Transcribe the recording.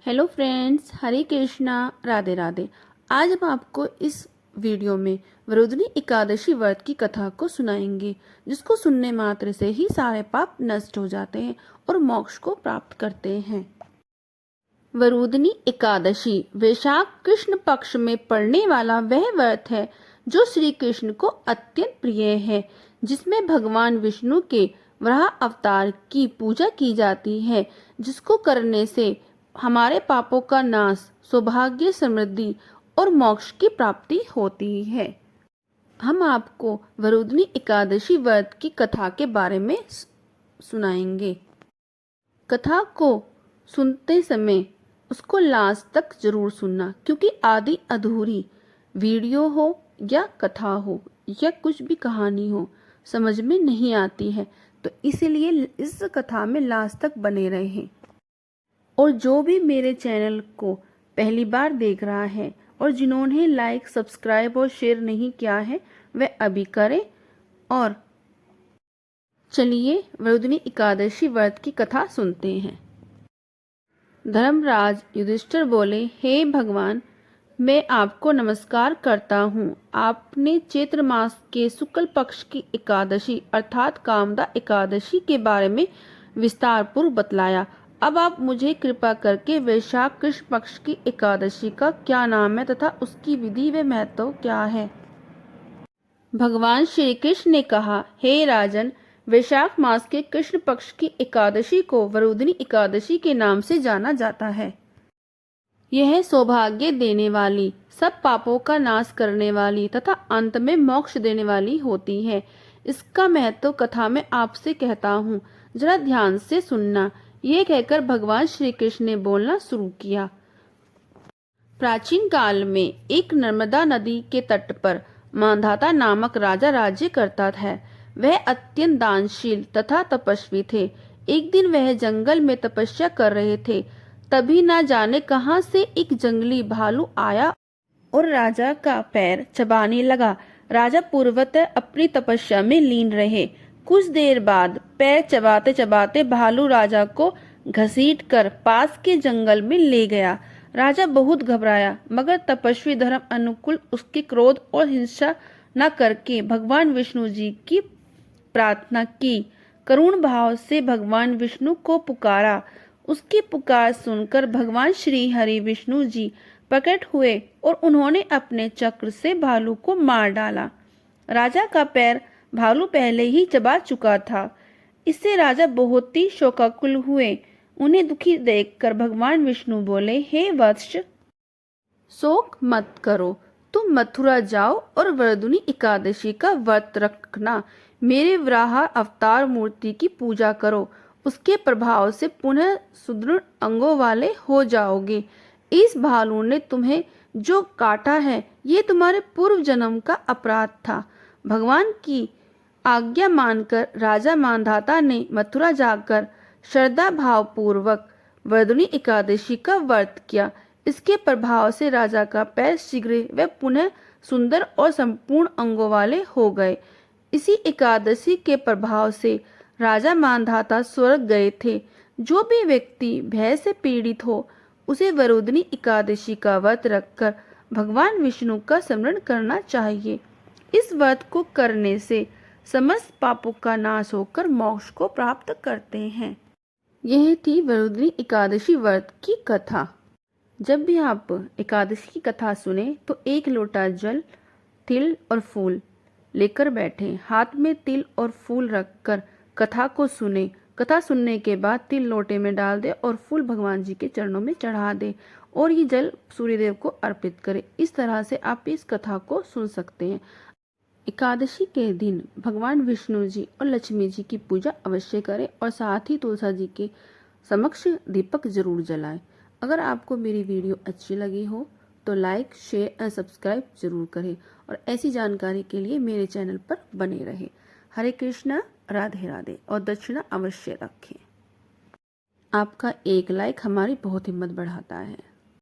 Hello friends, हरे कृष्णा, राधे राधे। आज हम आपको इस वीडियो में वरुदनी एकादशी व्रत की कथा को सुनाएंगे, जिसको सुनने मात्र से ही सारे पाप नष्ट हो जाते हैं और मोक्ष को प्राप्त करते हैं। वरुदनी एकादशी वैशाख कृष्ण पक्ष में पड़ने वाला वह व्रत है जो श्री कृष्ण को अत्यंत प्रिय है, जिसमें भगवान विष्णु के वराह अवतार की पूजा की जाती है, जिसको करने से हमारे पापों का नाश, सौभाग्य, समृद्धि और मोक्ष की प्राप्ति होती है। हम आपको वरुदनी एकादशी व्रत की कथा के बारे में सुनाएंगे। कथा को सुनते समय उसको लास्ट तक जरूर सुनना, क्योंकि आधी अधूरी वीडियो हो या कथा हो या कुछ भी कहानी हो समझ में नहीं आती है, तो इसीलिए इस कथा में लास्ट तक बने रहें। और जो भी मेरे चैनल को पहली बार देख रहा है और जिन्होंने लाइक, सब्सक्राइब और शेयर नहीं किया है, वह अभी करें। और चलिए वरुदनी एकादशी व्रत की कथा सुनते हैं। धर्मराज युधिष्ठिर बोले, हे भगवान, मैं आपको नमस्कार करता हूँ। आपने चैत्र मास के शुक्ल पक्ष की एकादशी अर्थात कामदा एकादशी के बारे में विस्तार पूर्व बतलाया। अब आप मुझे कृपा करके वैशाख कृष्ण पक्ष की एकादशी का क्या नाम है तथा उसकी विधि व महत्व क्या है। भगवान श्री कृष्ण ने कहा, हे राजन, वैशाख मास के कृष्ण पक्ष की एकादशी को वरुदनी एकादशी के नाम से जाना जाता है। यह सौभाग्य देने वाली, सब पापों का नाश करने वाली तथा अंत में मोक्ष देने वाली होती है। इसका महत्व कथा में आपसे कहता हूँ, जरा ध्यान से सुनना। यह कहकर भगवान श्री कृष्ण ने बोलना शुरू किया। प्राचीन काल में एक नर्मदा नदी के तट पर मांधाता नामक राजा राज्य करता था। वह अत्यंत दानशील तथा तपस्वी थे। एक दिन वह जंगल में तपस्या कर रहे थे, तभी ना जाने कहां से एक जंगली भालू आया और राजा का पैर चबाने लगा। राजा पूर्वतः अपनी तपस्या में लीन रहे। कुछ देर बाद पैर चबाते चबाते भालू राजा को घसीटकर पास के जंगल में ले गया। राजा बहुत घबराया, मगर तपस्वी धर्म अनुकूल उसके क्रोध और हिंसा न करके भगवान विष्णु जी की प्रार्थना की। करुण भाव से भगवान विष्णु को पुकारा। उसकी पुकार सुनकर भगवान श्री हरि विष्णु जी प्रकट हुए और उन्होंने अपने चक्र से भालू को मार डाला। राजा का पैर भालू पहले ही चबा चुका था। इससे राजा बहुत ही शोकाकुल हुए। उन्हें दुखी देखकर भगवान विष्णु बोले, हे वत्स, शोक मत करो। तुम मथुरा जाओ और वरुदनी एकादशी का व्रत रखना। मेरे वराह अवतार मूर्ति की पूजा करो। उसके प्रभाव से पुनः सुदृढ़ अंगों वाले हो जाओगे। इस भालू ने तुम्हें जो काटा है, ये तुम्हारे पूर्व जन्म का अपराध था। भगवान की आज्ञा मानकर राजा मांधाता ने मथुरा जाकर श्रद्धा भाव पूर्वक वरुदनी एकादशी का व्रत किया। इसके प्रभाव से राजा का पैर शीघ्र व पुनः सुंदर और संपूर्ण अंगों वाले हो गए। इसी एकादशी के प्रभाव से राजा मांधाता स्वर्ग गए थे। जो भी व्यक्ति भय से पीड़ित हो, उसे वरुदनी एकादशी का व्रत रखकर भगवान विष्णु का स्मरण करना चाहिए। इस व्रत को करने से समस्त पापों का नाश होकर मोक्ष को प्राप्त करते हैं। यह थी वरुदनी एकादशी व्रत की कथा। जब भी आप एकादशी की कथा सुने तो एक लोटा जल, तिल और फूल लेकर बैठें। हाथ में तिल और फूल रखकर कथा को सुने। कथा सुनने के बाद तिल लोटे में डाल दे और फूल भगवान जी के चरणों में चढ़ा दे और ये जल सूर्यदेव को अर्पित करें। इस तरह से आप इस कथा को सुन सकते हैं। एकादशी के दिन भगवान विष्णु जी और लक्ष्मी जी की पूजा अवश्य करें और साथ ही तुलसी जी के समक्ष दीपक जरूर जलाएं। अगर आपको मेरी वीडियो अच्छी लगी हो तो लाइक, शेयर और सब्सक्राइब जरूर करें और ऐसी जानकारी के लिए मेरे चैनल पर बने रहें। हरे कृष्णा, राधे राधे और दक्षिणा अवश्य रखें। आपका एक लाइक हमारी बहुत हिम्मत बढ़ाता है।